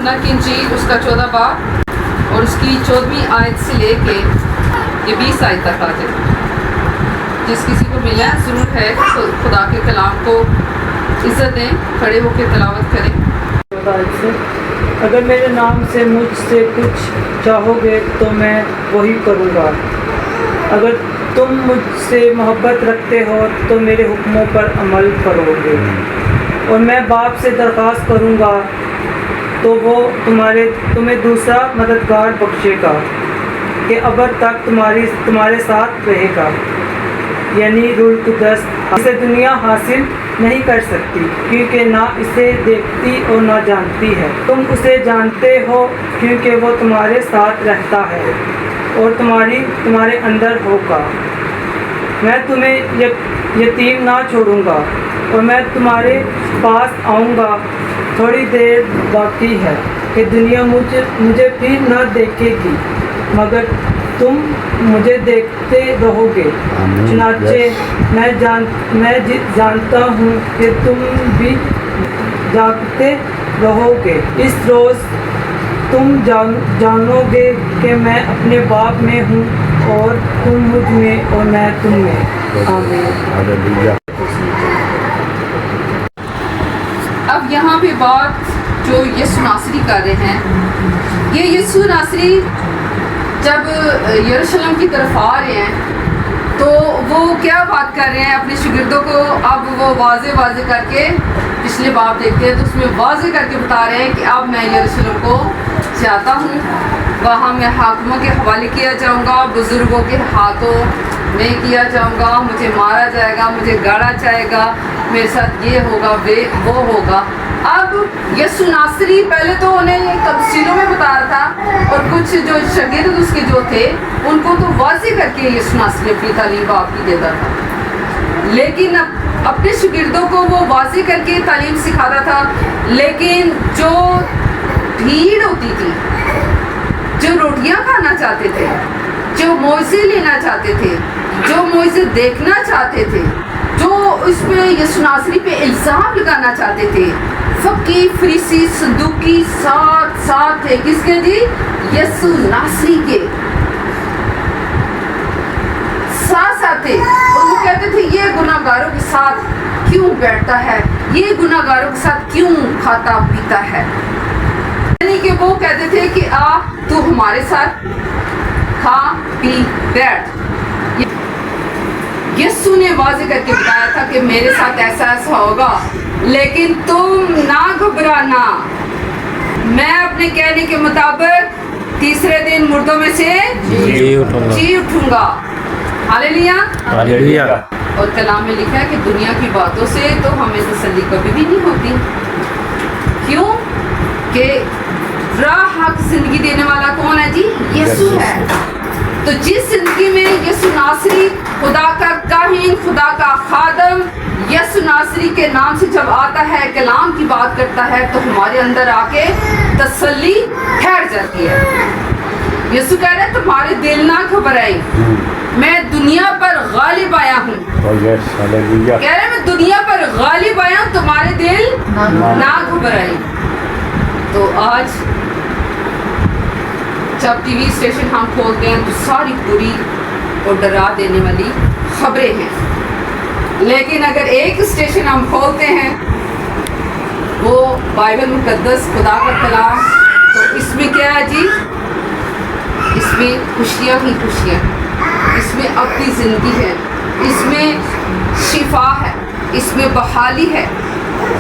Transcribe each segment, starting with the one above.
یوحنا کی انجیل اس کا 14 باب اور اس کی 14ویں آیت سے لے کے یہ 20 آیت تک آ جائے. جس کسی کو ملا ضرور ہے کہ خدا کے کلام کو عزت دیں, کھڑے ہو کے تلاوت کریں. اگر میرے نام سے مجھ سے کچھ چاہو گے تو میں وہی کروں گا. اگر تم مجھ سے محبت رکھتے ہو تو میرے حکموں پر عمل کرو گے. اور میں باپ سے درخواست کروں گا تو وہ تمہیں دوسرا مددگار بخشے گا کہ ابد تک تمہارے ساتھ رہے گا, یعنی روح القدس. اسے دنیا حاصل نہیں کر سکتی کیونکہ نہ اسے دیکھتی اور نہ جانتی ہے. تم اسے جانتے ہو کیونکہ وہ تمہارے ساتھ رہتا ہے اور تمہارے اندر ہوگا. میں تمہیں یتیم نہ چھوڑوں گا اور میں تمہارے پاس آؤں گا. تھوڑی دیر باقی ہے کہ دنیا مجھے پھر نہ دیکھے گی مگر تم مجھے دیکھتے رہو گے. چنانچہ میں جانتا ہوں کہ تم بھی جاگتے رہو گے. اس روز تم جانو گے کہ میں اپنے باپ میں ہوں اور تم مجھ میں اور میں تم میں. آمین. اب یہاں پہ بات جو یسوع ناصری کر رہے ہیں, یہ یسوع ناصری جب یروشلم کی طرف آ رہے ہیں تو وہ کیا بات کر رہے ہیں اپنے شاگردوں کو. اب وہ واضح کر کے پچھلے باب دیکھتے ہیں تو اس میں واضح کر کے بتا رہے ہیں کہ اب میں یروشلم کو جاتا ہوں, وہاں میں حاکموں کے حوالے کیا جاؤں گا, بزرگوں کے ہاتھوں میں کیا جاؤں گا, مجھے مارا جائے گا, مجھے گاڑا جائے گا, میرے ساتھ یہ ہوگا وہ ہوگا. اب یسوع ناصری پہلے تو انہیں تفصیلوں میں بتا رہا تھا اور کچھ جو شاگرد اس کے جو تھے ان کو تو واضح کر کے یسوع ناصری اپنی تعلیم باپ کی دیتا تھا, لیکن اپنے شاگردوں کو وہ واضح کر کے تعلیم سکھاتا تھا. لیکن جو بھیڑ ہوتی تھی, جو روٹیاں کھانا چاہتے تھے, جو موعظے لینا چاہتے تھے, جو موعظے دیکھنا چاہتے تھے, جو اس میں یسوع ناصری پہ الزام لگانا چاہتے تھے, فقی فریسی صدوقی ساتھ تھے. کس کے جی؟ یسوع ناصری کے ساتھ تھے. اور وہ کہتے تھے یہ گناہ گاروں کے ساتھ کیوں بیٹھتا ہے, یہ گناہ گاروں کے ساتھ کیوں کھاتا پیتا ہے. یعنی کہ وہ کہتے تھے کہ تو ہمارے ساتھ کھا پی بیٹھ. یسوع نے واضح کر کے بتایا تھا کہ میرے ساتھ ایسا ہوگا, لیکن تم نہ گھبرانا, میں اپنے کہنے کے مطابق تیسرے دن مردوں میں سے جی اٹھوں گا. ہاللیلویا. اور کلام میں لکھا ہے کہ دنیا کی باتوں سے تو ہمیں تسلی کبھی بھی نہیں ہوتی. کیوں کہ راہ حق زندگی دینے والا کون ہے جی؟ یسوع ہے. تو جس زندگی میں یسوع ناصری خدا کا کاہن, خدا کا خادم یسوع ناصری کے نام سے جب آتا ہے, کلام کی بات کرتا ہے, تو ہمارے اندر آ کے تسلی ٹھہر جاتی ہے. یسوع کہہ رہے تمہارے دل نہ گھبرائیں, میں دنیا پر غالب آیا ہوں. کہہ رہے میں دنیا پر غالب آیا ہوں, تمہارے دل نہ گھبرائیں. تو آج جب ٹی وی اسٹیشن ہم کھولتے ہیں تو ساری بری اور ڈرا دینے والی خبریں ہیں, لیکن اگر ایک اسٹیشن ہم کھولتے ہیں وہ بائبل مقدس خدا کا کلام, تو اس میں کیا ہے جی؟ اس میں خوشیاں ہی خوشیاں, اس میں اپنی زندگی ہے, اس میں شفا ہے, اس میں بحالی ہے.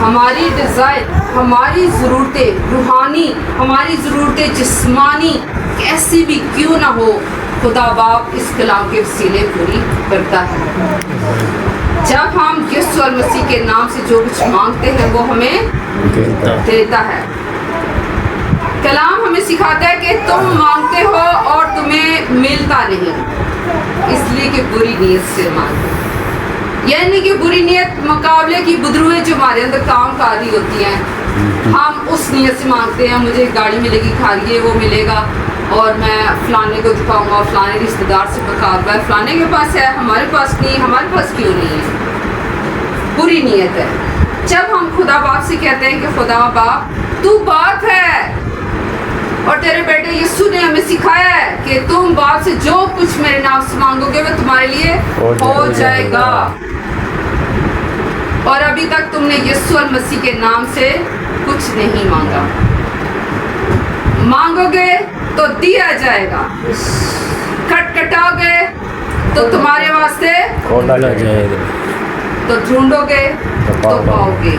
ہماری ڈیزائر, ہماری ضرورتیں روحانی, ہماری ضرورتیں جسمانی کیسی بھی کیوں نہ ہو, خدا باپ اس کلام کے وسیلے پوری کرتا ہے. جب ہم یسوع مسیح کے نام سے جو کچھ مانگتے ہیں وہ ہمیں دیتا ہے. کلام ہمیں سکھاتا ہے کہ تم مانگتے ہو اور تمہیں ملتا نہیں, اس لیے کہ بری نیت سے مانگتے. یعنی کہ بری نیت مقابلے کی بدروہیں جو ہمارے اندر کام کاری ہوتی ہیں, ہم اس نیت سے مانگتے ہیں مجھے گاڑی ملے گی, کھائیے وہ ملے گا, اور میں فلانے کو دکھاؤں گا, فلانے رشتہ دار سے مقابلہ ہے, فلانے کے پاس ہے ہمارے پاس نہیں, ہمارے پاس کیوں نہیں ہے. بری نیت ہے. جب ہم خدا باپ سے کہتے ہیں کہ خدا باپ تو باپ ہے, نے ہمیں سکھایا ہے کہ تم باپ سے جو کچھ میرے نام سے مانگو گے وہ تمہارے لیے ہو جائے گا. اور ابھی تک تم نے یسوع المسیح کے نام سے کچھ نہیں مانگا. مانگو گے تو دیا جائے گا, کھٹکھٹاؤ گے تو تمہارے واسطے کھولا جائے گا, تو ڈھونڈو گے تو پاؤ گے.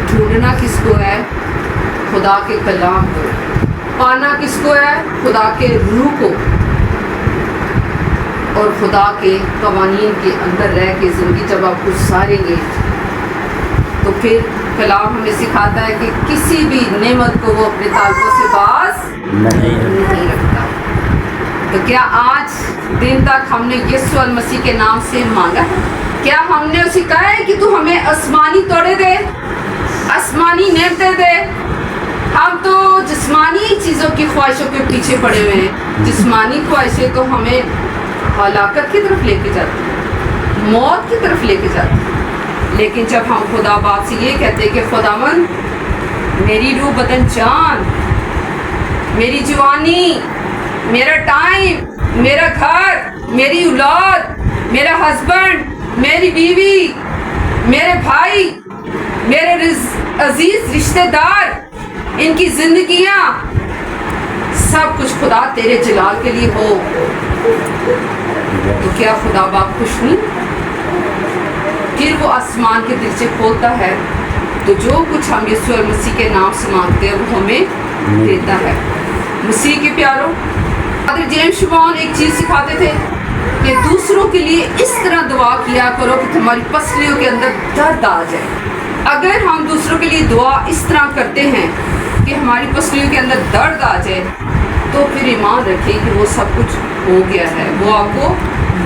ڈھونڈنا کس کو ہے؟ خدا کے کلام کو. پانا کس کو ہے؟ خدا کے روح کو, اور خدا کے قوانین کے اندر رہ کے زندگی جب آپ گزاریں گے تو پھر کلام ہمیں سکھاتا ہے کہ کسی بھی نعمت کو وہ اپنے طالبوں سے باز نہیں رکھتا. تو کیا آج دن تک ہم نے یسوع المسیح کے نام سے مانگا ہے؟ کیا ہم نے اسے کہا ہے کہ تو ہمیں آسمانی توڑے دے, آسمانی نعمتیں دے؟ ہم تو جسمانی چیزوں کی خواہشوں کے پیچھے پڑے ہوئے ہیں. جسمانی خواہشیں تو ہمیں ہلاکت کی طرف لے کے جاتی ہیں, موت کی طرف لے کے جاتی ہیں. لیکن جب ہم خدا باپ سے یہ کہتے ہیں کہ خداوند میری روح بدن جان, میری جوانی, میرا ٹائم, میرا گھر, میری اولاد, میرا ہسبینڈ, میری بیوی, میرے بھائی, میرے عزیز رشتہ دار, ان کی زندگیاں سب کچھ خدا تیرے جلال کے لیے ہو, تو کیا خدا باپ خوش نہیں؟ پھر وہ آسمان کے درجے کھولتا ہے تو جو کچھ ہم یسوع مسیح کے نام سے مانگتے ہیں وہ ہمیں دیتا ہے. مسیح کے پیاروں, حضرت جیمس شبان ایک چیز سکھاتے تھے کہ دوسروں کے لیے اس طرح دعا کیا کرو کہ تمہاری پسلیوں کے اندر درد آ جائے. اگر ہم دوسروں کے لیے دعا اس طرح کرتے ہیں کہ ہماری پسلیوں کے اندر درد آ جائے تو پھر ایمان رکھیں کہ وہ سب کچھ ہو گیا ہے, وہ آپ کو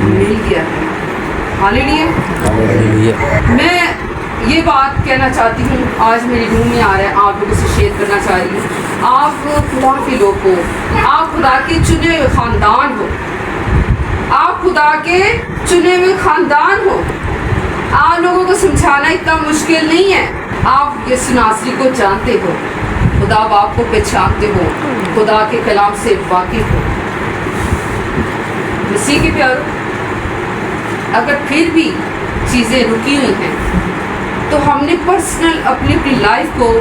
مل گیا ہے. ہاللیلویا. میں یہ بات کہنا چاہتی ہوں, آج میری روح میں آ رہا ہے, آپ لوگوں سے شیئر کرنا چاہ رہی ہوں. آپ خدا کے لوگ ہو, آپ خدا کے چنے ہوئے خاندان ہو, آپ خدا کے چنے ہوئے خاندان ہو. آپ لوگوں کو سمجھانا اتنا مشکل نہیں ہے. آپ یسوع ناصری کو جانتے ہو, خدا باپ کو پہچانتے ہو, خدا کے کلام سے واقف ہو. مسیح کے پیاروں, اگر پھر بھی چیزیں رکی ہوئی ہیں تو ہم نے پرسنل اپنی لائف کو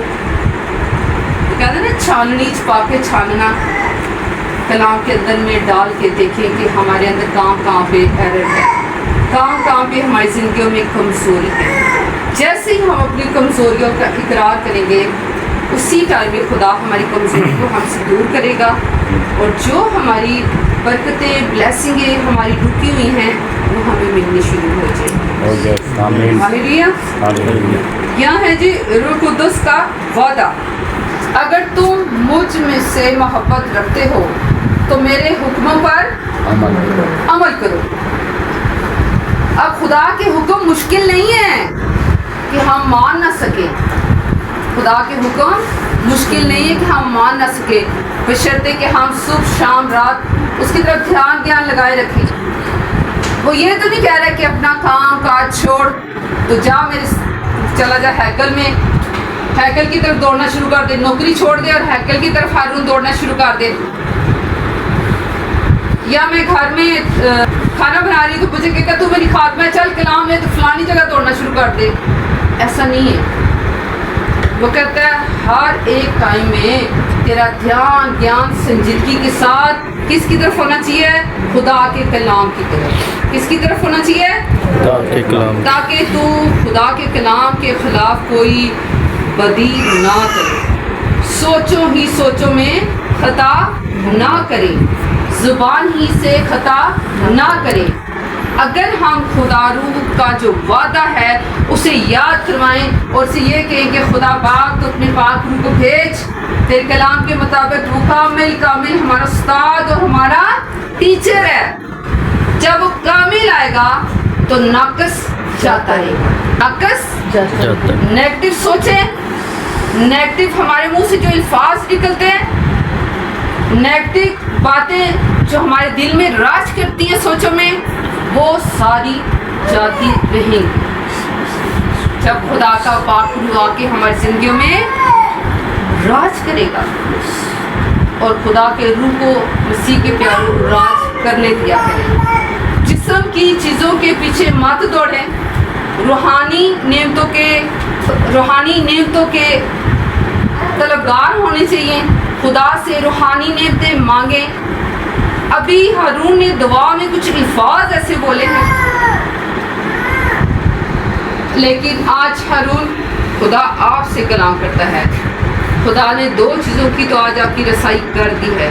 کہتے ہیں نا چھاننی چھپا کے چھاننا, کلام کے اندر میں ڈال کے دیکھیں کہ ہمارے اندر کہاں پہ ایرر ہے, کہاں پہ ہماری زندگیوں میں کمزوری ہے. جیسے ہی ہم اپنی کمزوریوں کا اقرار کریں گے اسی ٹائم میں خدا ہماری کمزوری کو ہم سے دور کرے گا, اور جو ہماری برکتیں بلیسنگیں ہماری رکی ہوئی ہیں وہ ہمیں ملنی شروع ہو جائے. ہاللیلویا. یہاں ہے جی روح القدس کا وعدہ, اگر تم مجھ میں سے محبت رکھتے ہو تو میرے حکموں پر عمل کرو. اب خدا کے حکم مشکل نہیں ہے کہ ہم مان نہ سکیں. خدا کے حکم مشکل نہیں ہے کہ ہم مان نہ سکیں, بشرطے کہ ہم صبح شام رات اس کی طرف دھیان لگائے رکھیں. وہ یہ تو نہیں کہہ رہا کہ اپنا کام کاج چھوڑ تو چلا جا ہیکل میں, ہیکل کی طرف دوڑنا شروع کر دے, نوکری چھوڑ دے اور ہیکل کی طرف ہر روز دوڑنا شروع کر دے. یا میں گھر میں کھانا بنا رہی ہوں تو مجھے کہتا تو میری خاتمہ چل کلام ہے تو فلانی جگہ دوڑنا شروع کر دے. ایسا نہیں ہے. وہ کہتا ہے ہر ایک ٹائم میں تیرا دھیان گیان سنجیدگی کے ساتھ کس کی طرف ہونا چاہیے؟ خدا کے کلام کی طرف. کس کی طرف ہونا چاہیے؟ خدا کے کلام. تاکہ تو خدا کے کلام کے خلاف کوئی بدی نہ کرے, سوچوں میں خطا نہ کرے, زبان ہی سے خطا نہ کرے. اگر ہم خدا روح کا جو وعدہ ہے اسے یاد کروائیں اور اسے یہ کہیں کہ خدا پاک تو اپنے پاک روح کو بھیج, تیرے کلام کے مطابق وہ کامل ہمارا استاد اور ہمارا ٹیچر ہے. جب وہ کامل آئے گا تو ناقص جاتا ہے, ناقص نیگیٹو سوچیں, نیگیٹو ہمارے منہ سے جو الفاظ نکلتے ہیں, نیگیٹو باتیں جو ہمارے دل میں راج کرتی ہیں سوچوں میں, وہ ساری جاتی رہیں. جب خدا کا پاک روح آ کے ہماری زندگیوں میں راج کرے گا اور خدا کے روح کو مسیح کے پیاروں راج کرنے دیا کریں۔ جسم کی چیزوں کے پیچھے مت دوڑیں، روحانی نعمتوں کے طلبگار ہونے چاہیے۔ خدا سے روحانی نعمتیں مانگیں۔ ابھی ہارون نے دعا میں کچھ الفاظ ایسے بولے ہیں، لیکن آج ہارون خدا آپ سے کلام کرتا ہے۔ خدا نے دو چیزوں کی تو آج آپ کی رسائی کر دی ہے۔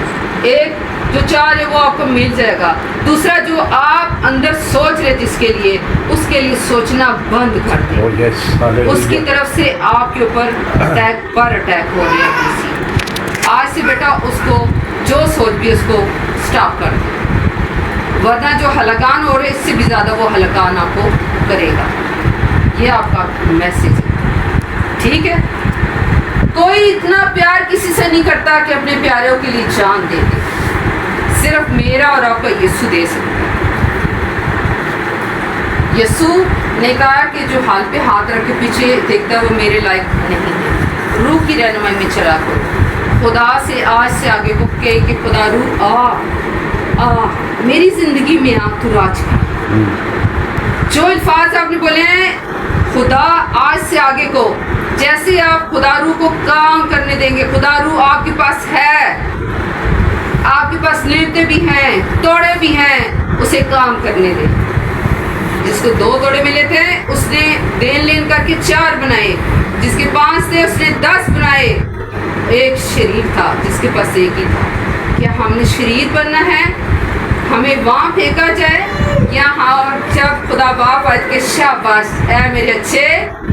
ایک جو چاہ رہے وہ آپ کو مل جائے گا، دوسرا جو آپ اندر سوچ رہے جس کے لیے، اس کے لیے سوچنا بند کر دیں۔ اس کی طرف سے آپ کے اوپر اٹیک پر اٹیک ہو رہا ہے۔ آج سے بیٹا اس کو جو سوچ بھی اس کو سٹاپ کر دیں، ورنہ جو ہلاکان ہو رہے اس سے بھی زیادہ وہ ہلاکان آپ کو کرے گا۔ یہ آپ کا میسج ہے، ٹھیک ہے؟ کوئی اتنا پیار کسی سے نہیں کرتا کہ اپنے پیاروں کے لیے جان دے دے، صرف میرا اور آپ کا یسوع دے سکتا ہے۔ یسوع نے کہا کہ جو حال پہ ہاتھ رکھ کے پیچھے دیکھتا ہے وہ میرے لائق نہیں ہے، روح کی رہنمائی میں چلا کرو۔ خدا سے آج سے آگے کو کہے کہ خدا روح آ میری زندگی میں آ، تو راج کر۔ جو الفاظ آپ نے بولے ہیں خدا آج سے آگے کو جیسے آپ خدا روح کو کام کرنے دیں گے، خدا روح آپ کے پاس ہے، آپ کے پاس نعمتیں بھی ہیں، توڑے بھی ہیں، اسے کام کرنے دیں۔ جس کو 2 توڑے ملے تھے اس نے دین لین کر کے 4 بنائے، جس کے 5 تھے اس نے 10 بنائے۔ ایک شریف تھا جس کے پاس 1 ہی تھا۔ کیا ہم نے شریف بننا ہے؟ ہمیں وہاں پھینکا جائے یا ہاں جب خدا باپ آئے کہ شاباش اے میرے اچھے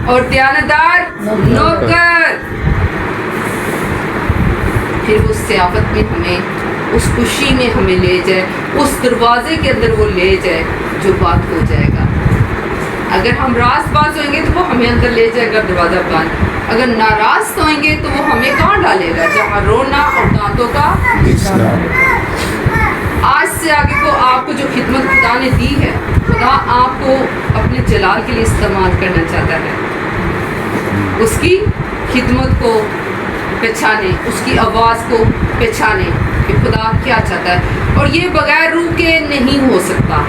اور دیانتدار نوکر، پھر اس سیاحت میں ہمیں اس خوشی میں ہمیں لے جائے، اس دروازے کے اندر وہ لے جائے جو بات ہو جائے گا۔ اگر ہم راست باز ہوئیں گے تو وہ ہمیں اندر لے جائے گا دروازہ بند، اگر ناراض ہوئیں گے تو وہ ہمیں کہاں ڈالے گا؟ جہاں رونا اور دانتوں کا۔ آج سے آگے کو آپ کو جو خدمت خدا نے دی ہے، خدا آپ کو اپنے جلال کے لیے استعمال کرنا چاہتا ہے۔ اس کی خدمت کو پہچانے، اس کی آواز کو پہچانے کہ خدا کیا چاہتا ہے، اور یہ بغیر روح کے نہیں ہو سکتا،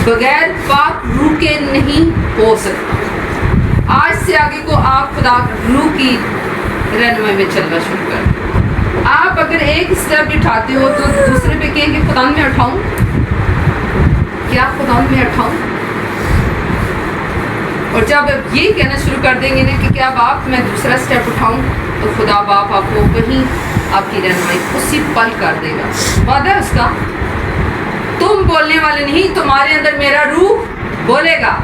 بغیر پاک روح کے نہیں ہو سکتا۔ آج سے آگے کو آپ خدا روح کی رہنمائی میں چلنا شروع کر۔ آپ اگر ایک اسٹیپ اٹھاتے ہو تو دوسرے پہ کہیں کہ خدا میں اٹھاؤں، کیا خدا میں اٹھاؤں؟ اور جب آپ یہ کہنا شروع کر دیں گے نا کہ کیا باپ میں دوسرا اسٹیپ اٹھاؤں، تو خدا باپ آپ کو کہیں آپ کی رہنمائی اسی پل کر دے گا۔ وعدہ ہے اس کا، تم بولنے والے نہیں، تمہارے اندر میرا روح بولے گا۔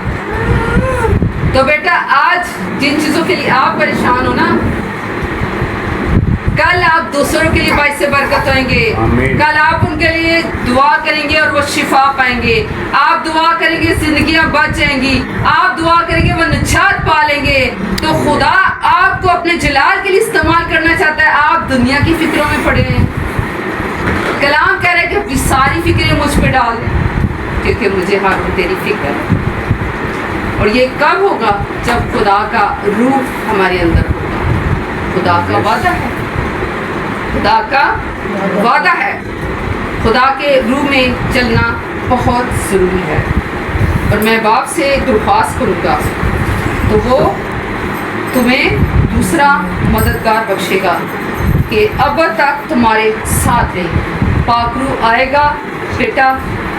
تو بیٹا آج جن چیزوں کے لیے آپ پریشان ہو نا، کل آپ دوسروں کے لیے باعث برکت ہوئیں گے، کل آپ ان کے لیے دعا کریں گے اور وہ شفا پائیں گے، آپ دعا کریں گے زندگیاں بچ جائیں گی، آپ دعا کریں گے وہ نجات پا لیں گے۔ تو خدا آپ کو اپنے جلال کے لیے استعمال کرنا چاہتا ہے۔ آپ دنیا کی فکروں میں پڑے ہیں، کلام کہہ رہا ہے کہ اپنی ساری فکریں مجھ پہ ڈال دیں، کیونکہ مجھے ہارون تیری فکر ہے۔ اور یہ کب ہوگا؟ جب خدا کا روح ہمارے اندر ہوگا۔ خدا کا وعدہ ہے، خدا کا وعدہ ہے۔ خدا کے روح میں چلنا بہت ضروری ہے۔ اور میں باپ سے ایک درخواست کروں گا تو وہ تمہیں دوسرا مددگار بخشے گا کہ اب تک تمہارے ساتھ رہے۔ پاک روح آئے گا بیٹا،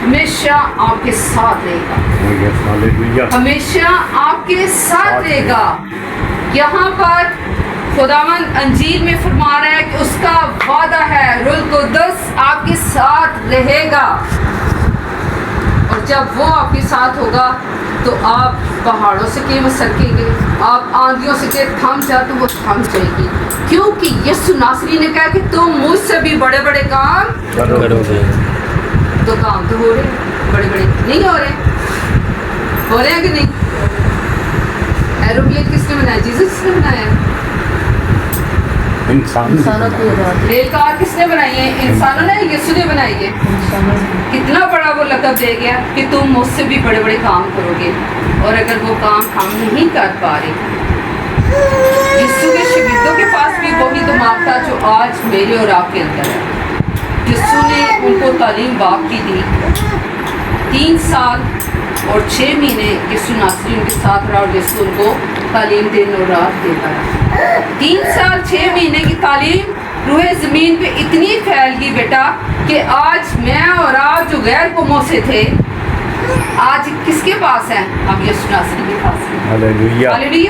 ہمیشہ آپ کے ساتھ رہے گا، ہمیشہ آپ کے ساتھ رہے گا۔ یہاں پر خداوند انجیل میں فرما رہا ہے کہ اس کا وعدہ ہے روح القدس آپ کے ساتھ رہے گا، اور جب وہ آپ کے ساتھ ہوگا تو آپ پہاڑوں سے کہ سرکیں گے، آپ آندھیوں سے کہ تھم جا تو وہ تھم جائے گی، کیونکہ یسوع ناصری نے کہا کہ تم مجھ سے بھی بڑے بڑے کام کرو گے۔ تو کام تو ہو رہے ہیں، بڑے بڑے نہیں ہو رہے ہیں کہ نہیں؟ ایروپلین کس نے بنایا؟ جیسس نے بنایا۔ ریل کار کس نے بنائی ہے؟ انسانوں نے، یسوع نے بنائی ہے۔ کتنا بڑا وہ لقب دے گیا کہ تم مجھ سے بھی بڑے بڑے کام کرو گے، اور اگر وہ کام ہم نہیں کر پا رہے، یسوع کے شاگردوں کے پاس بھی وہی دماغ تھا جو آج میرے اور آپ کے اندر ہے۔ یسوع نے ان کو تعلیم باپ کی دی۔ 3 سال اور 6 مہینے یسوع ناصری ان کے ساتھ رہا اور یسوع ان کو تعلیم دن اور رات دیتا رہا۔ 3 سال 6 مہینے کی تعلیم روح زمین پہ اتنی پھیل گئی بیٹا کہ آج میں اور آپ جو غیر قوموں سے تھے آج کس کے پاس ہیں؟ ہم یسوع ناصری کے پاس ہیں۔ ہاللیلویہ ہاللیلویہ۔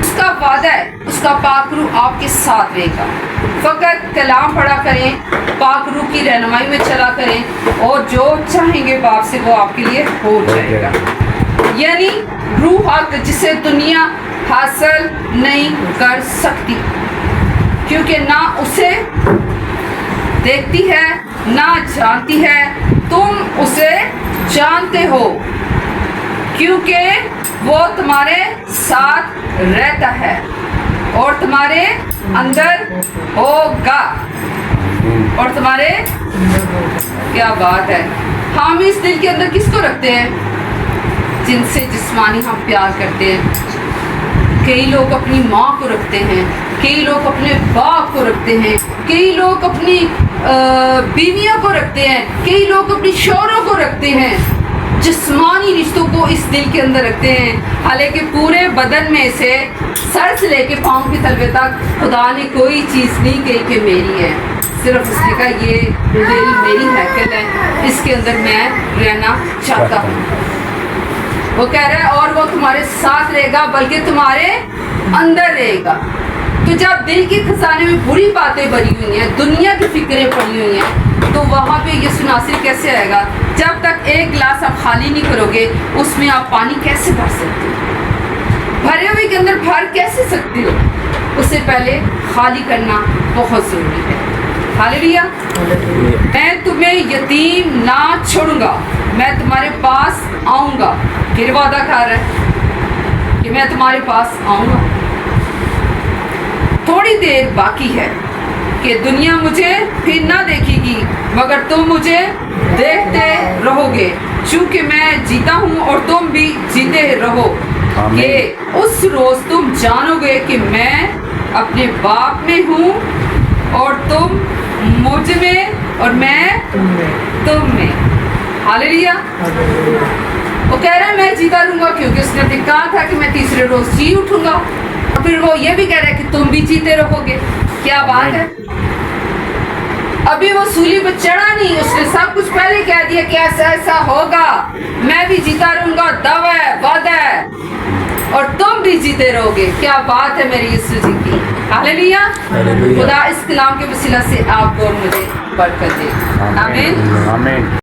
اس کا وعدہ ہے، اس کا پاک روح آپ کے ساتھ رہے گا۔ فقط کلام پڑھا کریں، پاک روح کی رہنمائی میں چلا کریں اور جو چاہیں گے باپ سے وہ آپ کے لیے ہو جائے گا۔ یعنی روح حق جسے دنیا حاصل نہیں کر سکتی، کیونکہ نہ اسے دیکھتی ہے نہ جانتی ہے، تم اسے جانتے ہو کیونکہ وہ تمہارے ساتھ رہتا ہے اور تمہارے اندر ہوگا اور تمہارے کیا بات ہے۔ ہم اس دل کے اندر کس کو رکھتے ہیں؟ جن سے جسمانی ہم پیار کرتے ہیں۔ کئی لوگ اپنی ماں کو رکھتے ہیں، کئی لوگ اپنے باپ کو رکھتے ہیں، کئی لوگ اپنی بیویوں کو رکھتے ہیں، کئی لوگ اپنی شوہروں کو رکھتے ہیں۔ جسمانی رشتوں کو اس دل کے اندر رکھتے ہیں، حالانکہ پورے بدن میں سے سر سے لے کے پاؤں کے تلوے تک خدا نے کوئی چیز نہیں کہی کہ میری ہے، صرف اس نے کہا یہ دل میری ہیکل ہے، اس کے اندر میں رہنا چاہتا ہوں۔ وہ کہہ رہا ہے اور وہ تمہارے ساتھ رہے گا بلکہ تمہارے اندر رہے گا۔ تو جب دل کے خزانے میں بری باتیں بھری ہوئی ہیں، دنیا کی فکریں پڑی ہوئی ہیں، تو وہاں پہ یسوع ناصری کیسے آئے گا؟ جب تک ایک گلاس آپ خالی نہیں کرو گے اس میں آپ پانی کیسے بھر سکتے ہو؟ بھرے ہوئے کے اندر بھر کیسے سکتے ہو؟ اس سے پہلے خالی کرنا بہت ضروری ہے۔ ہاللیلویہ۔ میں تمہیں یتیم نہ چھوڑوں گا، میں تمہارے پاس آؤں گا۔ پھر وعدہ کر رہا ہے کہ میں تمہارے پاس آؤں گا۔ تھوڑی دیر باقی ہے کہ دنیا مجھے پھر نہ دیکھے گی مگر تم مجھے دیکھتے رہو گے، چونکہ میں جیتا ہوں اور تم بھی جیتے رہو کہ اس روز تم جانو گے کہ میں اپنے باپ میں ہوں اور تم مجھ میں اور میں تم میں۔ ہاللیلویہ۔ وہ کہہ رہا ہے میں جیتا رہوں گا کیونکہ اس نے کہا تھا کہ میں تیسرے روز جی اٹھوں گا، اور پھر وہ یہ بھی کہہ رہا ہے کہ تم بھی جیتے رہو گے۔ کیا بات ہے۔ ابھی وہ سولی پہ چڑھا نہیں، اس نے سب کچھ پہلے کہہ دیا کہ ایسا ایسا ہوگا، میں بھی جیتا رہوں گا، دعویٰ ہے، وعدہ ہے، اور تم بھی جیتے رہو گے۔ کیا بات ہے میری یسوع جی کی۔ ہاللیلویہ۔ خدا اس کلام کے وسیلہ سے آپ کو اور مجھے برکت دے۔ آمین۔ آمین۔